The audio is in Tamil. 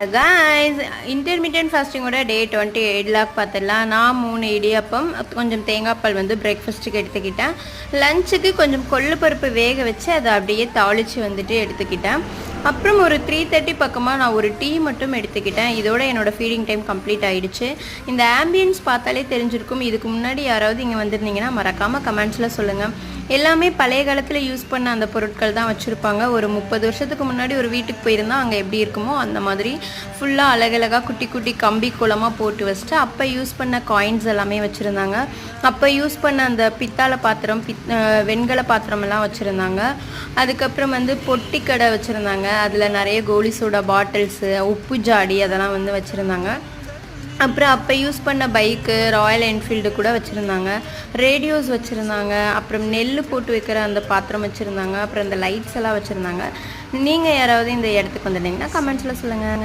guys, intermittent fasting ஓட டே 28 லாக் பார்த்துடலாம். நான் 3 இடியாப்பம் கொஞ்சம் தேங்காய் பால் வந்து பிரேக்ஃபாஸ்ட்டுக்கு எடுத்துக்கிட்டேன். லஞ்சுக்கு கொஞ்சம் கொள்ளு பருப்பு வேக வச்சு அதை அப்படியே தாளித்து வந்துட்டு எடுத்துக்கிட்டேன். அப்புறம் ஒரு 3:30 பக்கமாக நான் ஒரு டீ மட்டும் எடுத்துக்கிட்டேன். இதோட என்னோடய ஃபீடிங் டைம் கம்ப்ளீட் ஆகிடுச்சு. இந்த ஆம்பியன்ஸ் பார்த்தாலே தெரிஞ்சிருக்கும். இதுக்கு முன்னாடி யாராவது இங்கே வந்திருந்தீங்கன்னா மறக்காமல் கமெண்ட்ஸில் சொல்லுங்கள். எல்லாமே பழைய காலத்தில் யூஸ் பண்ண அந்த பொருட்கள் தான் வச்சுருப்பாங்க. ஒரு 30 வருஷத்துக்கு முன்னாடி ஒரு வீட்டுக்கு போயிருந்தால் அங்கே எப்படி இருக்குமோ அந்த மாதிரி ஃபுல்லாக அழகழகாக குட்டி குட்டி கம்பி குளமாக போட்டு வச்சுட்டு அப்போ யூஸ் பண்ண காயின்ஸ் எல்லாமே வச்சுருந்தாங்க. அப்போ யூஸ் பண்ண அந்த பித்தாளை பாத்திரம் வெண்கல பாத்திரமெல்லாம் வச்சுருந்தாங்க. அதுக்கப்புறம் வந்து பொட்டி கடை வச்சுருந்தாங்க. அதில் நிறைய கோலி சோடா பாட்டில்ஸு, உப்பு ஜாடி அதெல்லாம் வந்து வச்சுருந்தாங்க. அப்புறம் அப்போ யூஸ் பண்ண பைக்கு, ராயல் என்ஃபீல்டு கூட வச்சுருந்தாங்க. ரேடியோஸ் வச்சுருந்தாங்க. அப்புறம் நெல் போட்டு வைக்கிற அந்த பாத்திரம் வச்சுருந்தாங்க. அப்புறம் அந்த லைட்ஸ் எல்லாம் வச்சுருந்தாங்க. நீங்கள் யாராவது இந்த இடத்துக்கு வந்துட்டீங்கன்னா கமெண்ட்ஸில் சொல்லுங்கள்.